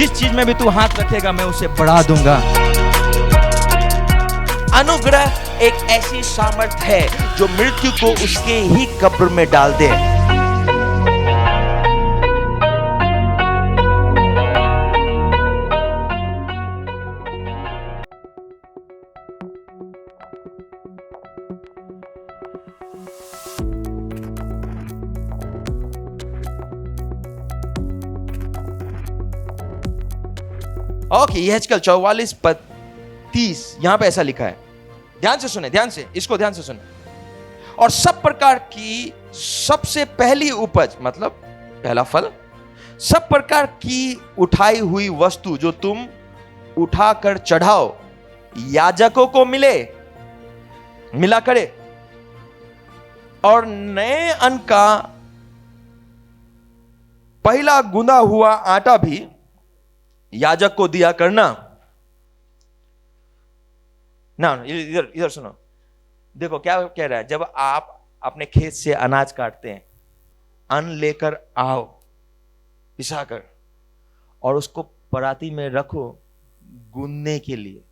जिस चीज में भी तू हाथ रखेगा मैं उसे बढ़ा दूंगा। अनुग्रह एक ऐसी सामर्थ है जो मृत्यु को उसके ही कब्र में डाल दे। ओके, यहेजकेल 44:30 यहां पे ऐसा लिखा है। ध्यान से सुने, ध्यान से, इसको ध्यान से सुने। और सब प्रकार की सबसे पहली उपज, मतलब पहला फल, सब प्रकार की उठाई हुई वस्तु जो तुम उठाकर चढ़ाओ याजकों को मिला करे, और नए अन्न का पहला गूंदा हुआ आटा भी याजक को दिया करना। ना इधर इधर सुनो, देखो क्या कह रहा है। जब आप अपने खेत से अनाज काटते हैं, अन्न लेकर आओ पिसाकर, और उसको पराती में रखो गूंदने के लिए,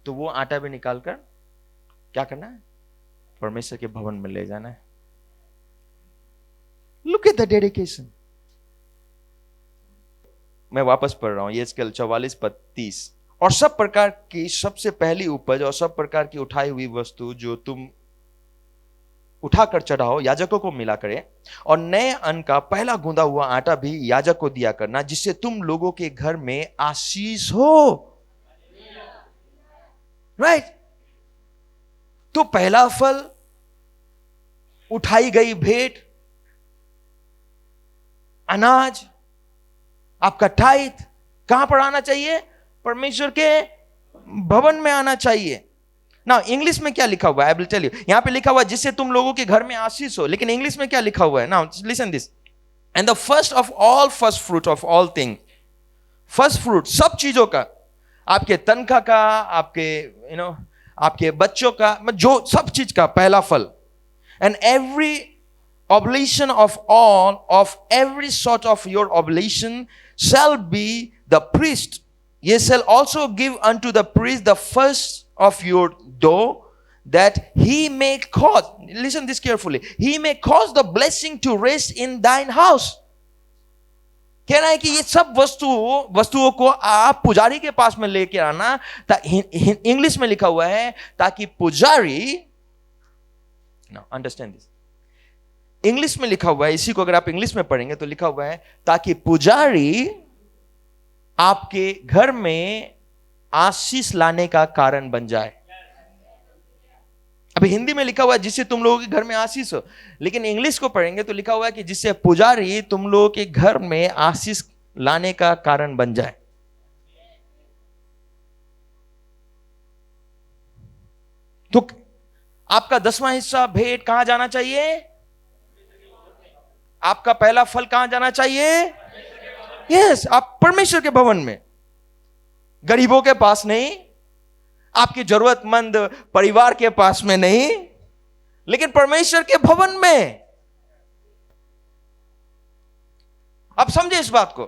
तो वो आटा भी निकालकर क्या करना है? परमेश्वर के भवन में ले जाना है। Look at the dedication. मैं वापस पढ़ रहा हूं, यहेजकेल 44:30। और सब प्रकार की सबसे पहली उपज और सब प्रकार की उठाई हुई वस्तु जो तुम उठाकर चढ़ाओ याजकों को मिला करे, और नए अन्न का पहला गूंदा हुआ आटा भी याजक को दिया करना, जिससे तुम लोगों के घर में आशीष हो। राइट? तो पहला फल, उठाई गई भेंट, अनाज, आपका टाइथ कहां पर आना चाहिए? परमेश्वर के भवन में आना चाहिए ना। इंग्लिश में क्या लिखा हुआ है? I will tell you. यहां पे लिखा हुआ है जिससे तुम लोगों के घर में आशीष हो, लेकिन इंग्लिश में क्या लिखा हुआ है? Now listen this. And the first of all, first fruit of all thing, first fruit सब चीजों का, आपके तनख्वाह का, आपके आपके बच्चों का, जो सब चीज का पहला फल। And every oblation of all, of every sort of your oblation shall be the priest. Ye shall also give unto the priest the first of your dough, that he may cause, listen this carefully, he may cause the blessing to rest in thine house. कह रहा है कि ये सब वस्तुओं को आप पुजारी के पास में लेके आना। इंग्लिश में लिखा हुआ है ताकि पुजारी, now understand this, इंग्लिश में लिखा हुआ है, इसी को अगर आप इंग्लिश में पढ़ेंगे तो लिखा हुआ है ताकि पुजारी आपके घर में आशीष लाने का कारण बन जाए। अभी हिंदी में लिखा हुआ है जिससे तुम लोगों के घर में आशीष हो, लेकिन इंग्लिश को पढ़ेंगे तो लिखा हुआ है कि जिससे पुजारी तुम लोगों के घर में आशीष लाने का कारण बन जाए। तो आपका 10वां हिस्सा भेंट कहां जाना चाहिए? आपका पहला फल कहां जाना चाहिए? यस, आप परमेश्वर के भवन में, गरीबों के पास नहीं, आपके जरूरतमंद परिवार के पास में नहीं, लेकिन परमेश्वर के भवन में। आप समझे इस बात को?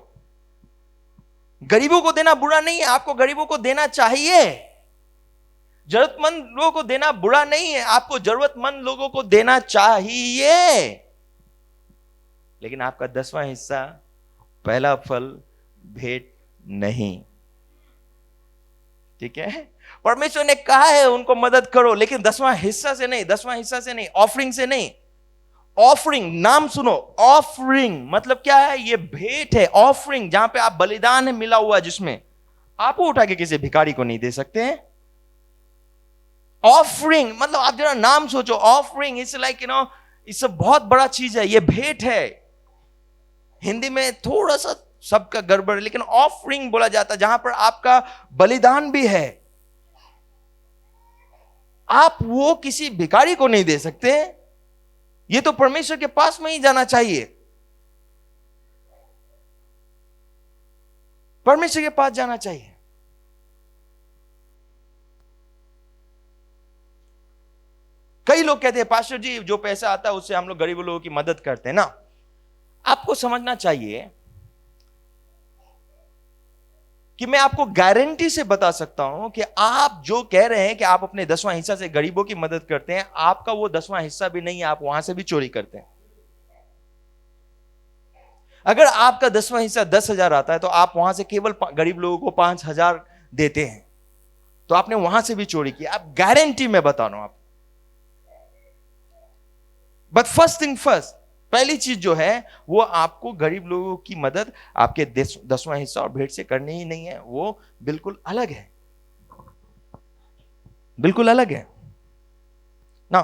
गरीबों को देना बुरा नहीं है, आपको गरीबों को देना चाहिए। जरूरतमंद लोगों को देना बुरा नहीं है, आपको जरूरतमंद लोगों को देना चाहिए। लेकिन आपका 10वां हिस्सा, पहला फल भेंट नहीं। ठीक है? परमेश्वर ने कहा है उनको मदद करो, लेकिन 10वां हिस्सा से नहीं, 10वां हिस्सा से नहीं, ऑफरिंग से नहीं। ऑफरिंग, नाम सुनो, ऑफरिंग मतलब क्या है? ये भेंट है। ऑफरिंग जहां पे आप बलिदान है मिला हुआ, जिसमें आप उठा के किसी भिखारी को नहीं दे सकते हैं। ऑफरिंग मतलब आप जरा नाम सोचो, ऑफरिंग इट्स लाइक इससे बहुत बड़ा चीज है, ये भेंट है। हिंदी में थोड़ा सा सबका गड़बड़ है, लेकिन ऑफरिंग बोला जाता है जहां पर आपका बलिदान भी है। आप वो किसी भिखारी को नहीं दे सकते, ये तो परमेश्वर के पास में ही जाना चाहिए। परमेश्वर के पास जाना चाहिए। कई लोग कहते हैं पास्टर जी जो पैसा आता है उससे हम लोग गरीब लोगों की मदद करते हैं ना। आपको समझना चाहिए कि मैं आपको गारंटी से बता सकता हूं कि आप जो कह रहे हैं कि आप अपने 10वां हिस्सा से गरीबों की मदद करते हैं, आपका वो 10वां हिस्सा भी नहीं है, आप वहां से भी चोरी करते हैं। अगर आपका 10वां हिस्सा 10,000 आता है तो आप वहां से केवल गरीब लोगों को 5,000 देते हैं, तो आपने वहां से भी चोरी की। आप गारंटी में बता रहा हूं आप। बट फर्स्ट थिंग फर्स्ट, पहली चीज जो है वो आपको गरीब लोगों की मदद आपके 10वां हिस्सा और भेंट से करनी ही नहीं है, वो बिल्कुल अलग है, बिल्कुल अलग है ना।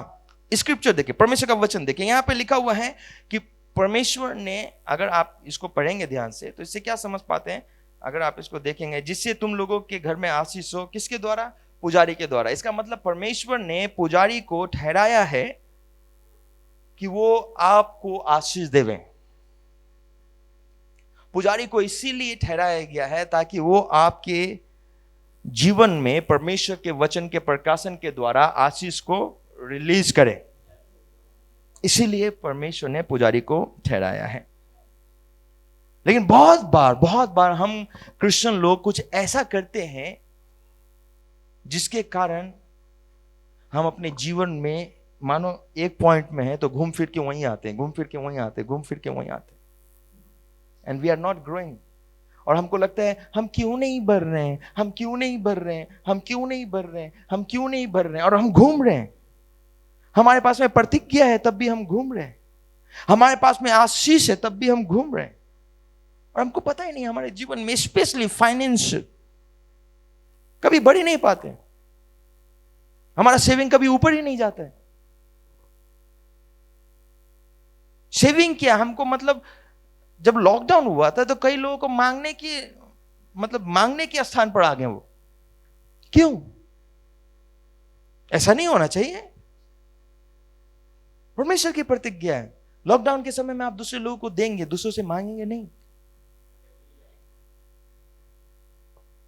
स्क्रिप्चर देखिए, परमेश्वर का वचन देखिए, यहां पे लिखा हुआ है कि परमेश्वर ने, अगर आप इसको पढ़ेंगे ध्यान से तो इससे क्या समझ पाते हैं, अगर आप इसको देखेंगे, जिससे तुम लोगों के घर में आशीष हो, किसके द्वारा? पुजारी के द्वारा। इसका मतलब परमेश्वर ने पुजारी को ठहराया है कि वो आपको आशीष देवें। पुजारी को इसीलिए ठहराया गया है ताकि वो आपके जीवन में परमेश्वर के वचन के प्रकाशन के द्वारा आशीष को रिलीज करे। इसीलिए परमेश्वर ने पुजारी को ठहराया है। लेकिन बहुत बार हम क्रिश्चियन लोग कुछ ऐसा करते हैं जिसके कारण हम अपने जीवन में, मानो एक पॉइंट में है तो घूम फिर के वहीं आते हैं, घूम फिर के वहीं आते हैं, घूम फिर के वहीं आते हैं, and we are not growing. और हमको लगता है हम क्यों नहीं बढ़ रहे हैं, हम क्यों नहीं बढ़ रहे हैं, हम क्यों नहीं बढ़ रहे हैं, हम क्यों नहीं बढ़ रहे हैं, और हम घूम रहे हैं। हमारे पास में प्रतिज्ञा है तब भी हम घूम रहे हैं, हमारे पास में आशीष है तब भी हम घूम रहे हैं, और हमको पता ही नहीं हमारे जीवन में स्पेशली फाइनेंस कभी बढ़ ही नहीं पाते, हमारा सेविंग कभी ऊपर ही नहीं जाता है। सेविंग क्या, हमको मतलब जब लॉकडाउन हुआ था तो कई लोगों को मांगने के स्थान पर आ गए वो। क्यों? ऐसा नहीं होना चाहिए। परमेश्वर की प्रतिज्ञा है, लॉकडाउन के समय में आप दूसरे लोगों को देंगे, दूसरों से मांगेंगे नहीं।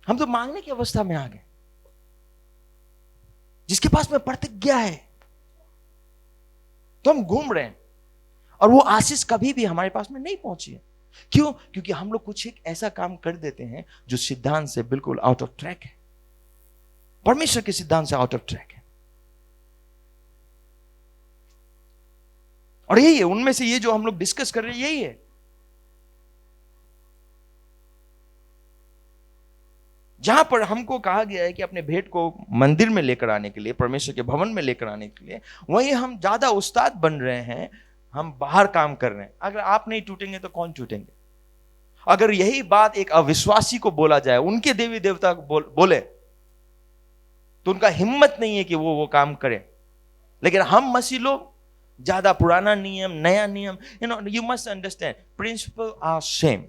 हम तो मांगने की अवस्था में आ गए। जिसके पास में प्रतिज्ञा है तो हम घूम रहे हैं, और वो आशीष कभी भी हमारे पास में नहीं पहुंची है। क्यों? क्योंकि हम लोग कुछ एक ऐसा काम कर देते हैं जो सिद्धांत से बिल्कुल आउट ऑफ ट्रैक है, परमेश्वर के सिद्धांत से आउट ऑफ ट्रैक है। और यही है, उनमें से ये जो हम लोग डिस्कस कर रहे हैं यही है। जहां पर हमको कहा गया है कि अपने भेंट को मंदिर में लेकर आने के लिए, परमेश्वर के भवन में लेकर आने के लिए, वहीं हम ज्यादा उस्ताद बन रहे हैं, हम बाहर काम कर रहे हैं। अगर आप नहीं टूटेंगे तो कौन टूटेंगे? अगर यही बात एक अविश्वासी को बोला जाए, उनके देवी देवता को बोले, तो उनका हिम्मत नहीं है कि वो काम करे। लेकिन हम मसीह लोग ज्यादा पुराना नियम, नया नियम, you must understand, principle are same.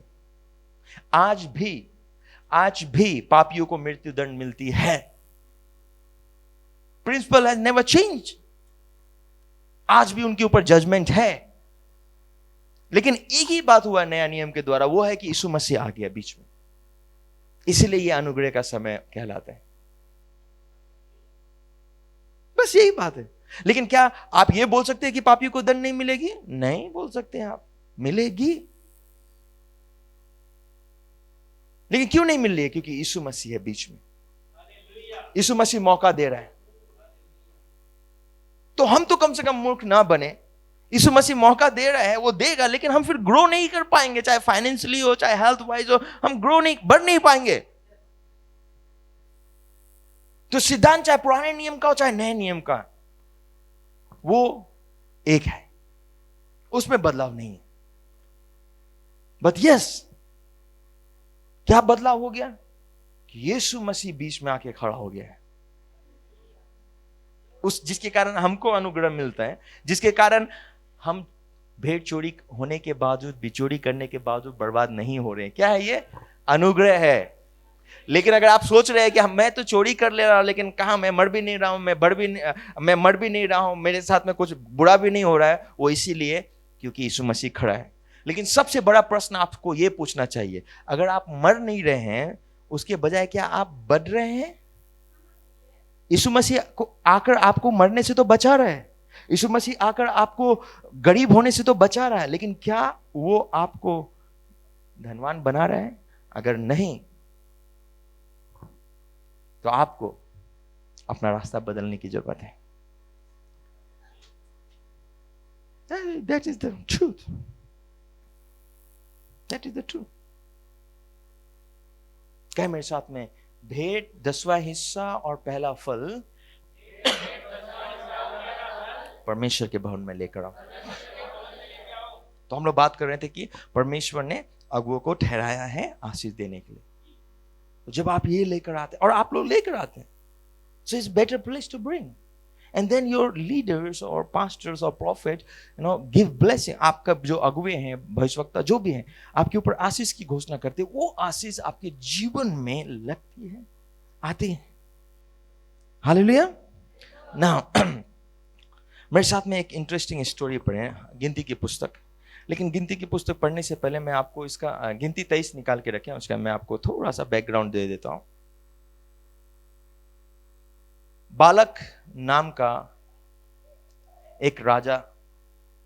आज भी पापियों को मृत्यु दंड मिलती है। Principle has never change. आज भी उनके ऊपर जजमेंट है। लेकिन एक ही बात हुआ नया नियम के द्वारा, वो है कि यीशु मसीह आ गया बीच में, इसलिए यह अनुग्रह का समय कहलाता है। बस यही बात है। लेकिन क्या आप ये बोल सकते हैं कि पापियों को दंड नहीं मिलेगी? नहीं बोल सकते हैं आप, मिलेगी। लेकिन क्यों नहीं मिल रही है? क्योंकि यीशु मसीह है बीच में, यीशु मसीह मौका दे रहा है। तो हम तो कम से कम मूर्ख ना बने। यीशु मसीह मौका दे रहा है, वो देगा, लेकिन हम फिर ग्रो नहीं कर पाएंगे, चाहे फाइनेंशियली हो, चाहे हेल्थ वाइज हो, हम बढ़ नहीं पाएंगे। तो सिद्धांत चाहे पुराने नियम का हो, चाहे नए नियम का, वो एक है, उसमें बदलाव नहीं है। बट यस, क्या बदलाव हो गया? कि यीशु मसीह बीच में आके खड़ा हो गया है, जिसके कारण हमको अनुग्रह मिलता है, जिसके कारण हम भेंट चोरी होने के बावजूद, बिचौरी करने के बावजूद बर्बाद नहीं हो रहे हैं। क्या है ये? अनुग्रह है। लेकिन अगर आप सोच रहे हैं कि मैं तो चोरी कर ले रहा हूं, लेकिन कहां, मैं मर भी नहीं रहा हूं, मैं मर भी नहीं रहा हूं, मेरे साथ में कुछ बुरा भी नहीं हो रहा है, वो इसीलिए क्योंकि यीशु मसीह खड़ा है। लेकिन सबसे बड़ा प्रश्न आपको यह पूछना चाहिए, अगर आप मर नहीं रहे हैं, उसके बजाय क्या आप बढ़ रहे हैं? यीशु मसीह को आकर आपको मरने से तो बचा रहा है, यीशु मसीह आकर आपको गरीब होने से तो बचा रहा है, लेकिन क्या वो आपको धनवान बना रहा है? अगर नहीं, तो आपको अपना रास्ता बदलने की जरूरत है. That is the truth. That is the truth. कहे मेरे साथ में, भेंट 10वां हिस्सा और पहला फल परमेश्वर के भवन में लेकर आओ. तो हम लोग बात कर रहे थे कि परमेश्वर ने अगुओं को ठहराया है आशीष देने के लिए. तो जब आप ये लेकर आते हैं और आप लोग लेकर आते हैं, so it's better place to bring. And then your leaders or pastors or prophet, give blessing. आपका जो अगुए हैं, भविष्यवक्ता जो भी हैं, आपके ऊपर आशीष की घोषणा करते हैं. वो आशीष आपके जीवन में लगती है, आती है. हालेलुया. नाउ मेरे साथ में एक इंटरेस्टिंग स्टोरी पढ़े, गिनती की पुस्तक. लेकिन गिनती की पुस्तक पढ़ने से पहले मैं आपको इसका गिनती 23 निकाल के रखें, उसका मैं आपको थोड़ा सा बैकग्राउंड दे देता हूं. बालक नाम का एक राजा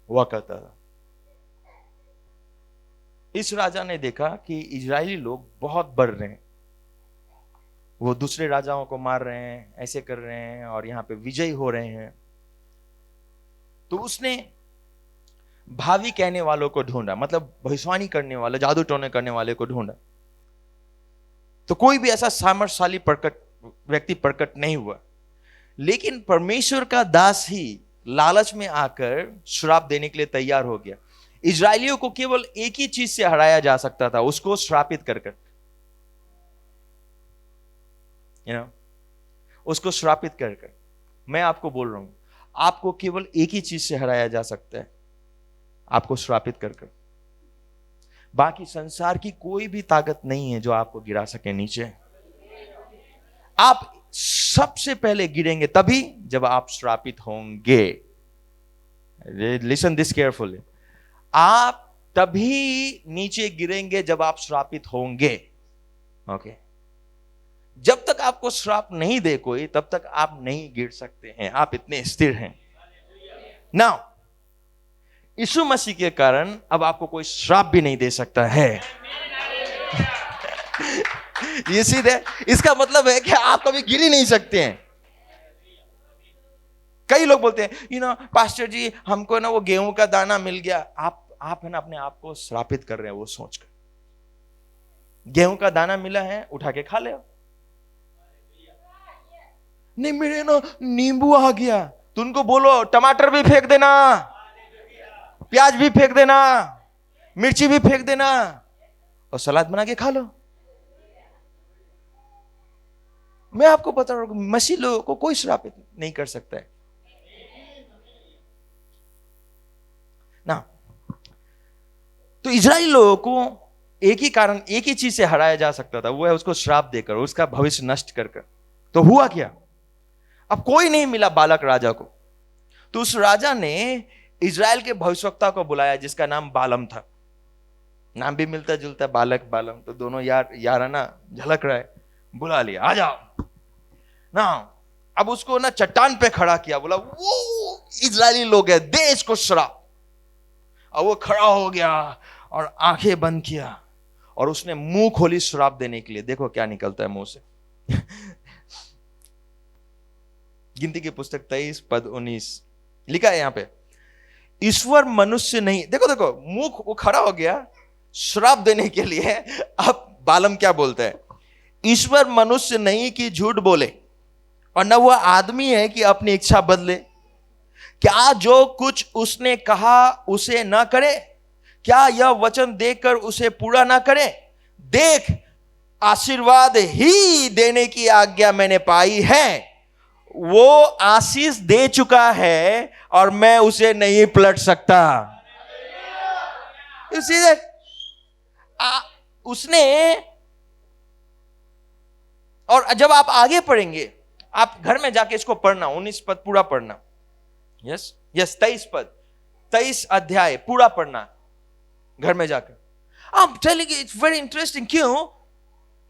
हुआ करता था. इस राजा ने देखा कि इजरायली लोग बहुत बढ़ रहे हैं, वो दूसरे राजाओं को मार रहे हैं, ऐसे कर रहे हैं और यहां पे विजयी हो रहे हैं. तो उसने भावी कहने वालों को ढूंढा, मतलब भविष्यवाणी करने वाले, जादू टोने करने वाले को ढूंढा. तो कोई भी ऐसा सामर्थ्यशाली व्यक्ति प्रकट नहीं हुआ. लेकिन परमेश्वर का दास ही लालच में आकर श्राप देने के लिए तैयार हो गया. इजरायलियों को केवल एक ही चीज से हराया जा सकता था, उसको श्रापित कर कर, उसको श्रापित कर कर. मैं आपको बोल रहा हूं, आपको केवल एक ही चीज से हराया जा सकता है, आपको श्रापित कर कर. बाकी संसार की कोई भी ताकत नहीं है जो आपको गिरा सके नीचे. आप सबसे पहले गिरेंगे तभी जब आप श्रापित होंगे. Listen this carefully. आप तभी नीचे गिरेंगे जब आप श्रापित होंगे. ओके. जब तक आपको श्राप नहीं दे कोई, तब तक आप नहीं गिर सकते हैं. आप इतने स्थिर हैं. नाउ यीशु मसीह के कारण अब आपको कोई श्राप भी नहीं दे सकता है. ये सीधे इसका मतलब है कि आप कभी गिर ही नहीं सकते हैं. कई लोग बोलते हैं पास्टर जी हमको ना वो गेहूं का दाना मिल गया. आप है ना अपने आप को श्रापित कर रहे हैं वो सोचकर. गेहूं का दाना मिला है, उठा के खा ले. नहीं मेरे ना नींबू आ गया, तो उनको बोलो टमाटर भी फेंक देना, प्याज भी फेंक देना, मिर्ची भी फेंक देना और सलाद बना के खा लो. मैं आपको बता रहा हूं, मसीह लोगों को कोई श्रापित नहीं कर सकता है ना. तो इजराइली लोगों को एक ही कारण, एक ही चीज से हराया जा सकता था, वो है उसको श्राप देकर, उसका भविष्य नष्ट कर कर. तो हुआ क्या, अब कोई नहीं मिला बालक राजा को. तो उस राजा ने इजराइल के भविष्यवक्ता को बुलाया जिसका नाम बालम था. नाम भी मिलता जुलता, बालक बालम, तो दोनों याराना झलक रहा है. बुला लिया, आ जाओ ना. अब उसको ना चट्टान पे खड़ा किया, बोला वो इजरायली लोग है, दे इसको श्राप. अब वो खड़ा हो गया और आंखें बंद किया और उसने मुंह खोली श्राप देने के लिए. देखो क्या निकलता है मुंह से. गिनती की पुस्तक 23 पद 19 लिखा है यहां पे, ईश्वर मनुष्य नहीं. देखो मुंह वो खड़ा हो गया श्राप देने के लिए. अब बालम क्या बोलता है, ईश्वर मनुष्य नहीं कि झूठ बोले और न वह आदमी है कि अपनी इच्छा बदले. क्या जो कुछ उसने कहा उसे न करे, क्या यह वचन देकर उसे पूरा ना करे. देख आशीर्वाद ही देने की आज्ञा मैंने पाई है, वो आशीष दे चुका है और मैं उसे नहीं पलट सकता. उसने, और जब आप आगे पढ़ेंगे, आप घर में जाके इसको पढ़ना, 19 पद पूरा पढ़ना. यस 23 पद, 23 अध्याय पूरा पढ़ना घर में जाकर. I'm telling you, it's very interesting. क्यों?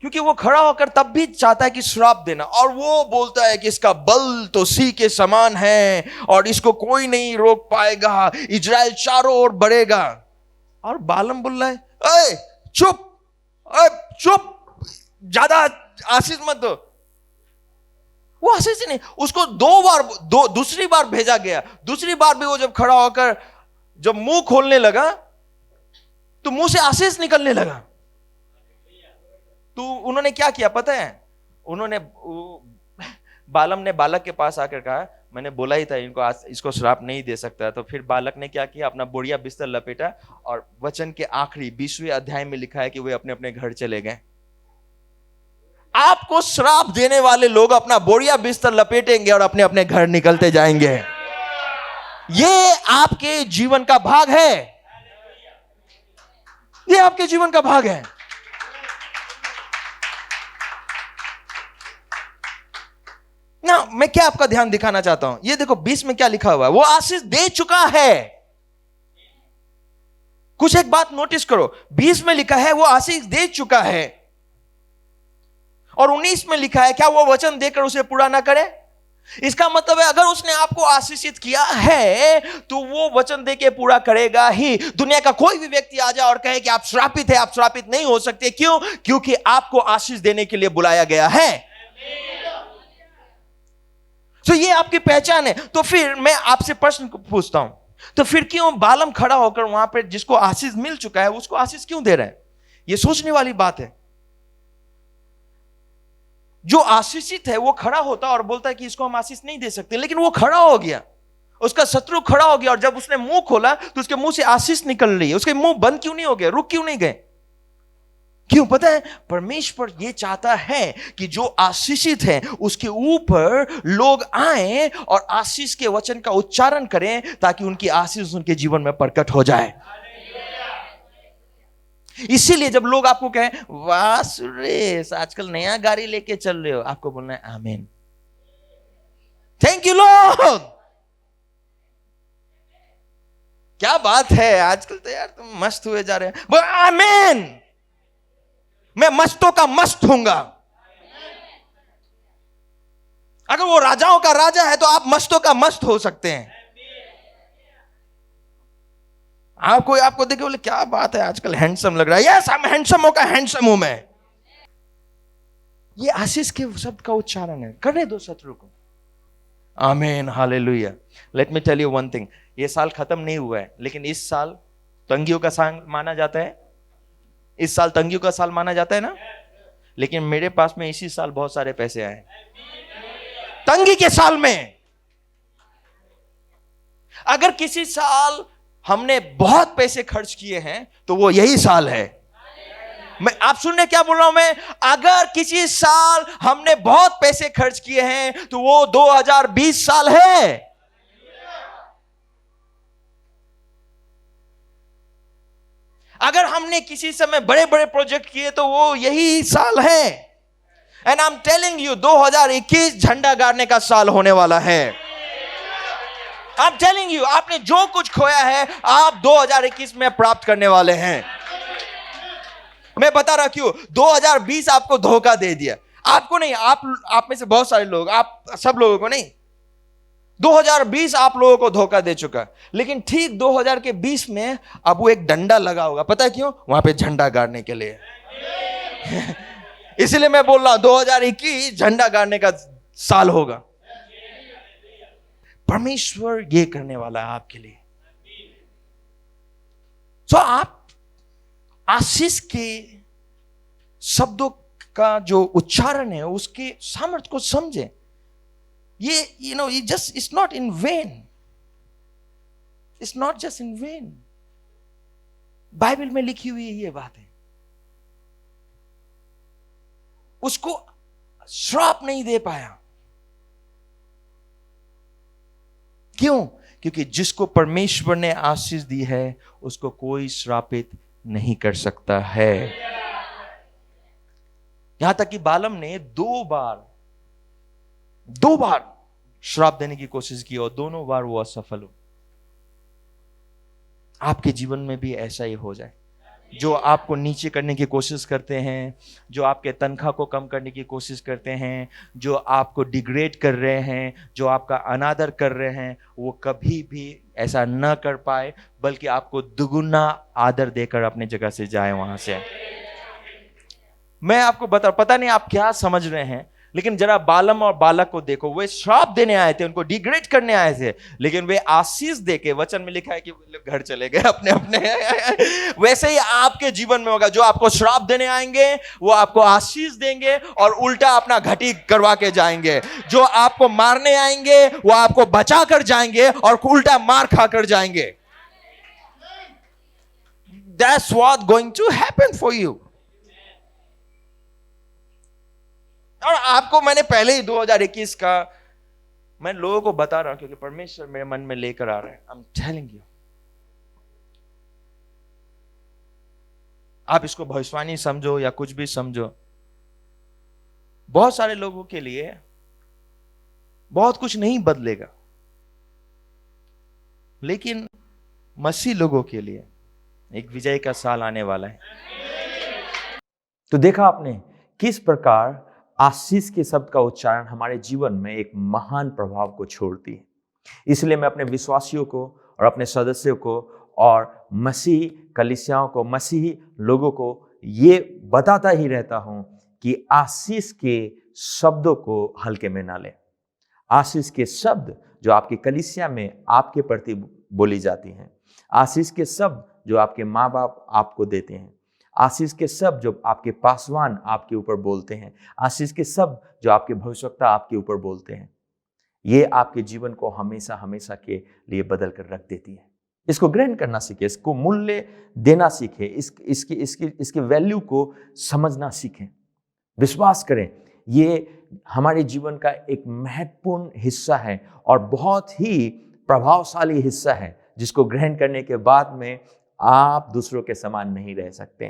क्योंकि वो खड़ा होकर तब भी चाहता है कि श्राप देना, और वो बोलता है कि इसका बल तो सी के समान है और इसको कोई नहीं रोक पाएगा, इजराइल चारों ओर बढ़ेगा. और बालम बोल रहा है, चुप, चुप, ज्यादा आशीष मत दो. वो आशीष ही नहीं, उसको दूसरी बार भेजा गया। दूसरी बार भी वो जब खड़ा होकर जब मुंह खोलने लगा तो मुंह से आशीष निकलने लगा। तो उन्होंने क्या किया पता है? बालम ने बालक के पास आकर कहा, मैंने बोला ही था इसको श्राप नहीं दे सकता। तो फिर बालक ने क्या किया, अपना बोरिया बिस्तर लपेटा और वचन के आखिरी 20वें अध्याय में लिखा है कि वे अपने अपने घर चले गए। आपको श्राप देने वाले लोग अपना बोरिया बिस्तर लपेटेंगे और अपने अपने घर निकलते जाएंगे। ये आपके जीवन का भाग है, ये आपके जीवन का भाग है। ना मैं क्या आपका ध्यान दिखाना चाहता हूं, ये देखो 20 में क्या लिखा हुआ है, वो आशीष दे चुका है। कुछ एक बात नोटिस करो, 20 में लिखा है वो आशीष दे चुका है, और 19 में लिखा है क्या वो वचन देकर उसे पूरा ना करे। इसका मतलब है अगर उसने आपको आशीषित किया है तो वो वचन देके पूरा करेगा ही। दुनिया का कोई भी व्यक्ति आ जाए और कहे कि आप श्रापित है, आप श्रापित नहीं हो सकते। क्यों? क्योंकि आपको आशीष देने के लिए बुलाया गया है। तो ये आपकी पहचान है। तो फिर मैं आपसे प्रश्न पूछता हूं, तो फिर क्यों बालम खड़ा होकर वहां पर जिसको आशीष मिल चुका है उसको आशीष क्यों दे रहे हैं? ये सोचने वाली बात है। जो आशीषित है वो खड़ा होता और बोलता है कि इसको हम आशीष नहीं दे सकते, लेकिन वो खड़ा हो गया, उसका शत्रु खड़ा हो गया, और जब उसने मुंह खोला तो उसके मुंह से आशीष निकल रही है। उसके मुंह बंद क्यों नहीं हो गया, रुक क्यों नहीं गए? क्यों पता है? परमेश्वर ये चाहता है कि जो आशीषित है उसके ऊपर लोग आए और आशीष के वचन का उच्चारण करें ताकि उनकी आशीष उनके जीवन में प्रकट हो जाए। इसीलिए जब लोग आपको कहें वाह सुरेश आजकल नया गाड़ी लेके चल रहे हो, आपको बोलना है आमीन, थैंक यू लॉर्ड। क्या बात है, आजकल तो यार तुम मस्त हुए जा रहे हैं। आमीन, मैं मस्तों का मस्त हूंगा। अगर वो राजाओं का राजा है तो आप मस्तों का मस्त हो सकते हैं। आपको देखे बोले क्या बात है आजकल हैंडसम लग रहा है। यस, हम हैंडसम होगा, हैंडसम हूं मैं। ये आशीष के शब्द का उच्चारण है। करने दो शत्रु को। आमीन, हालेलुया। Let me tell you one thing, ये साल खत्म नहीं हुआ है, लेकिन इस साल तंगियों का साल माना जाता है। इस साल तंगियों का साल माना जाता है ना, लेकिन मेरे पास में इसी साल बहुत सारे पैसे आए तंगी के साल में। अगर किसी साल हमने बहुत पैसे खर्च किए हैं तो वो यही साल है। आप सुन रहे क्या बोल रहा हूं मैं? अगर किसी साल हमने बहुत पैसे खर्च किए हैं तो वो 2020 साल है। अगर हमने किसी समय बड़े बड़े प्रोजेक्ट किए तो वो यही साल है। And I am telling you 2021 झंडा गाड़ने का साल होने वाला है। आई एम टेलिंग यू, आपने जो कुछ खोया है आप 2021 में प्राप्त करने वाले हैं। मैं बता रहा क्यों। 2020 आपको धोखा दे दिया। आपको नहीं, आप में से बहुत सारे लोग, आप सब लोगों को नहीं, 2020 आप लोगों को धोखा दे चुका। लेकिन ठीक 2020 में अब वो एक डंडा लगा होगा। पता है क्यों? वहां पे झंडा गाड़ने के लिए। इसलिए मैं बोल रहा हूं 2021 झंडा गाड़ने का साल होगा। परमेश्वर ये करने वाला है आपके लिए। तो आप आशीष के शब्दों का जो उच्चारण है उसके सामर्थ्य को समझें। ये it's not in vain. It's not just in vain. Bible में लिखी हुई ये बात है। उसको श्राप नहीं दे पाया। क्यों? क्योंकि जिसको परमेश्वर ने आशीष दी है उसको कोई श्रापित नहीं कर सकता है। यहां तक कि बालम ने दो बार श्राप देने की कोशिश की और दोनों बार वो असफल हो। आपके जीवन में भी ऐसा ही हो जाए। जो आपको नीचे करने की कोशिश करते हैं, जो आपके तनख्वाह को कम करने की कोशिश करते हैं, जो आपको डिग्रेड कर रहे हैं, जो आपका अनादर कर रहे हैं, वो कभी भी ऐसा न कर पाए, बल्कि आपको दुगुना आदर देकर अपने जगह से जाए वहां से। मैं आपको पता नहीं आप क्या समझ रहे हैं, लेकिन जरा बालम और बालक को देखो, वे श्राप देने आए थे, उनको डिग्रेड करने आए थे, लेकिन वे आशीष देके, वचन में लिखा है कि वे लोग घर चले गए अपने अपने। वैसे ही आपके जीवन में होगा, जो आपको श्राप देने आएंगे वो आपको आशीष देंगे और उल्टा अपना घटी करवा के जाएंगे। जो आपको मारने आएंगे वो आपको बचा कर जाएंगे और उल्टा मार खाकर जाएंगे। That's what going to happen for you. और आपको मैंने पहले ही 2021 का मैं लोगों को बता रहा हूं, क्योंकि परमेश्वर मेरे मन में लेकर आ रहा है। I'm telling you. आप इसको भविष्यवाणी समझो या कुछ भी समझो, बहुत सारे लोगों के लिए बहुत कुछ नहीं बदलेगा, लेकिन मसीह लोगों के लिए एक विजय का साल आने वाला है। तो देखा आपने किस प्रकार आशीष के शब्द का उच्चारण हमारे जीवन में एक महान प्रभाव को छोड़ती है। इसलिए मैं अपने विश्वासियों को और अपने सदस्यों को और मसीही कलीसियाओं को, मसीही लोगों को ये बताता ही रहता हूं कि आशीष के शब्दों को हल्के में ना लें। आशीष के शब्द जो आपकी कलीसिया में आपके प्रति बोली जाती हैं, आशीष के शब्द जो आपके माँ बाप आपको देते हैं, आशीष के शब्द जो आपके पासवान आपके ऊपर बोलते हैं, आशीष के शब्द जो आपके भविष्यवक्ता आपके ऊपर बोलते हैं, ये आपके जीवन को हमेशा हमेशा के लिए बदल कर रख देती है। इसको ग्रहण करना सीखें, इसको मूल्य देना सीखें, इसकी वैल्यू को समझना सीखें। विश्वास करें, ये हमारे जीवन का एक महत्वपूर्ण हिस्सा है और बहुत ही प्रभावशाली हिस्सा है, जिसको ग्रहण करने के बाद में आप दूसरों के समान नहीं रह सकते।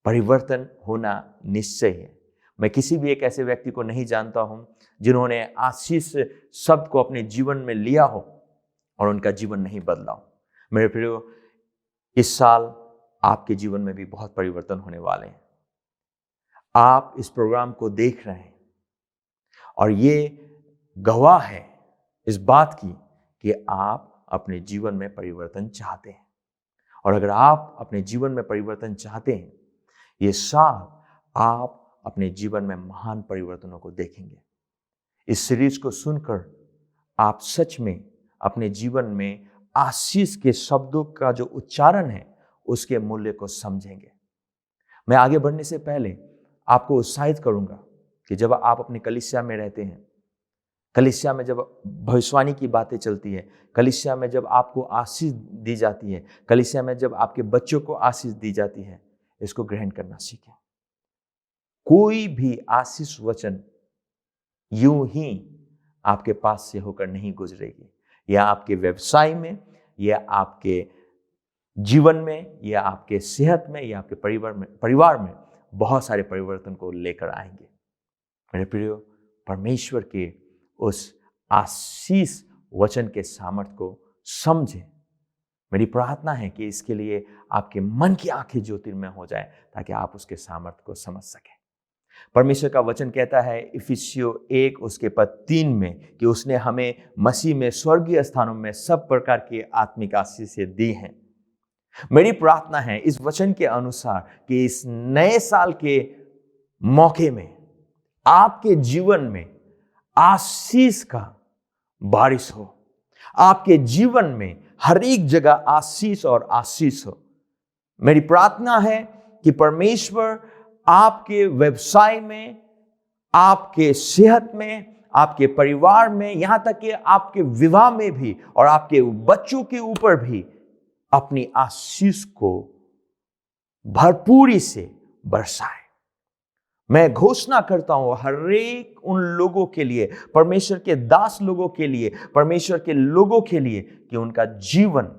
परिवर्तन होना निश्चय है। मैं किसी भी एक ऐसे व्यक्ति को नहीं जानता हूं जिन्होंने आशीष शब्द को अपने जीवन में लिया हो और उनका जीवन नहीं बदला हो। मेरे प्रियो, इस साल आपके जीवन में भी बहुत परिवर्तन होने वाले हैं। आप इस प्रोग्राम को देख रहे हैं और ये गवाह है इस बात की कि आप अपने जीवन में परिवर्तन चाहते हैं। और अगर आप अपने जीवन में परिवर्तन चाहते हैं, ये साल आप अपने जीवन में महान परिवर्तनों को देखेंगे। इस सीरीज को सुनकर आप सच में अपने जीवन में आशीष के शब्दों का जो उच्चारण है उसके मूल्य को समझेंगे। मैं आगे बढ़ने से पहले आपको उत्साहित करूंगा कि जब आप अपनी कलीसिया में रहते हैं, कलीसिया में जब भविष्यवाणी की बातें चलती है, कलीसिया में जब आपको आशीष दी जाती है, कलीसिया में जब आपके बच्चों को आशीष दी जाती है, इसको ग्रहण करना सीखें। कोई भी आशीष वचन यूं ही आपके पास से होकर नहीं गुजरेगी। या आपके व्यवसाय में, या आपके जीवन में, या आपके सेहत में, या आपके परिवार में बहुत सारे परिवर्तन को लेकर आएंगे। मेरे प्रियो, परमेश्वर के उस आशीष वचन के सामर्थ्य को समझें। मेरी प्रार्थना है कि इसके लिए आपके मन की आंखें ज्योतिर्मय हो जाए ताकि आप उसके सामर्थ्य को समझ सकें। परमेश्वर का वचन कहता है इफिसियों 1 उसके पद 3 में कि उसने हमें मसीह में स्वर्गीय स्थानों में सब प्रकार की आत्मिक आशीषें दी हैं। मेरी प्रार्थना है इस वचन के अनुसार कि इस नए साल के मौके में आपके जीवन में आशीष का बारिश हो। आपके जीवन में हर एक जगह आशीष और आशीष हो। मेरी प्रार्थना है कि परमेश्वर आपके व्यवसाय में, आपके सेहत में, आपके परिवार में, यहां तक कि आपके विवाह में भी और आपके बच्चों के ऊपर भी अपनी आशीष को भरपूरी से बरसाए। मैं घोषणा करता हूं हर एक उन लोगों के लिए, परमेश्वर के दास लोगों के लिए, परमेश्वर के लोगों के लिए, कि उनका जीवन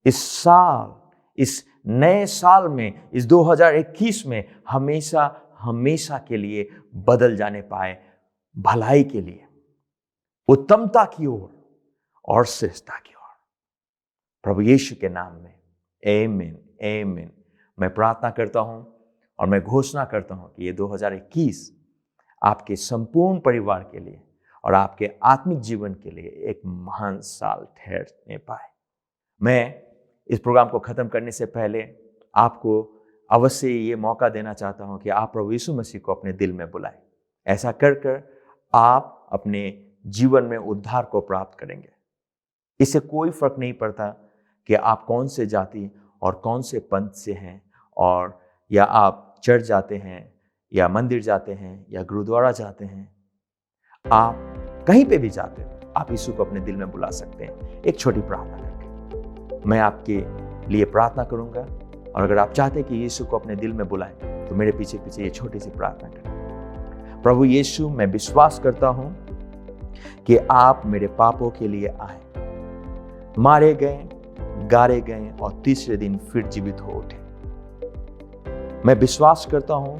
इस साल, इस नए साल में, इस 2021 में हमेशा हमेशा के लिए बदल जाने पाए, भलाई के लिए, उत्तमता की ओर और श्रेष्ठता की ओर। प्रभु यीशु के नाम में आमीन, आमीन। मैं प्रार्थना करता हूं और मैं घोषणा करता हूं कि ये 2021 आपके संपूर्ण परिवार के लिए और आपके आत्मिक जीवन के लिए एक महान साल ठहरने पाए। मैं इस प्रोग्राम को खत्म करने से पहले आपको अवश्य ये मौका देना चाहता हूं कि आप प्रभु यीशु मसीह को अपने दिल में बुलाएं। ऐसा कर कर आप अपने जीवन में उद्धार को प्राप्त करेंगे। इससे कोई फर्क नहीं पड़ता कि आप कौन से जाति और कौन से पंथ से हैं, और या आप चर्च जाते हैं या मंदिर जाते हैं या गुरुद्वारा जाते हैं, आप कहीं पे भी जाते हो, आप यीशु को अपने दिल में बुला सकते हैं एक छोटी प्रार्थना करके। मैं आपके लिए प्रार्थना करूंगा, और अगर आप चाहते हैं कि यीशु को अपने दिल में बुलाएं तो मेरे पीछे पीछे ये छोटी सी प्रार्थना करें। प्रभु यीशु, मैं विश्वास करता हूं कि आप मेरे पापों के लिए आए, मारे गए, गाड़े गए और तीसरे दिन फिर जीवित हो उठे। मैं विश्वास करता हूं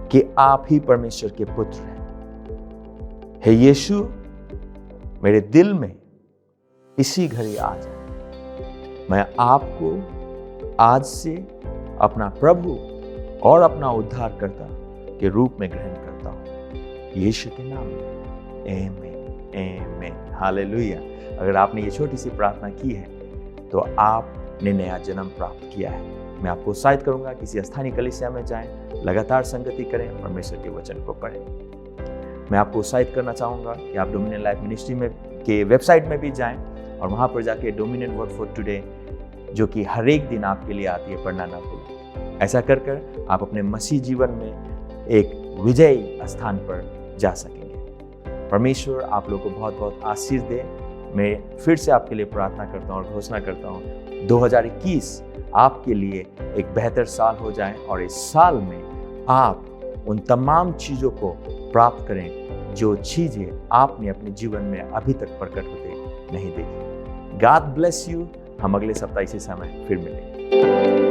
कि आप ही परमेश्वर के पुत्र हैं। हे यीशु, मेरे दिल में इसी घड़ी आ जाए। मैं आपको आज से अपना प्रभु और अपना उद्धारकर्ता के रूप में ग्रहण करता हूं, यीशु के नाम में। आमीन, आमीन, हालेलुया। अगर आपने ये छोटी सी प्रार्थना की है तो आपने नया जन्म प्राप्त किया है। मैं आपको उत्साहित करूंगा, किसी स्थानीय कलीसिया में जाएं, लगातार संगति करें, परमेश्वर के वचन को पढ़ें। मैं आपको उत्साहित करना चाहूंगा कि आप डोमिनियन लाइफ मिनिस्ट्री में के वेबसाइट में भी जाएं और वहां पर जाके डोमिनियन वर्ड फॉर टुडे, जो कि हर एक दिन आपके लिए आती है, पढ़ना ना भूलें। ऐसा कर कर आप अपने मसीह जीवन में एक विजयी स्थान पर जा सकेंगे। परमेश्वर आप लोगों को बहुत बहुत आशीष दे। मैं फिर से आपके लिए प्रार्थना करता हूँ और घोषणा करता हूँ 2021 आपके लिए एक बेहतर साल हो जाए, और इस साल में आप उन तमाम चीज़ों को प्राप्त करें जो चीज़ें आपने अपने जीवन में अभी तक प्रकट होते नहीं देखी। God bless you. हम अगले सप्ताह इसी समय फिर मिलेंगे।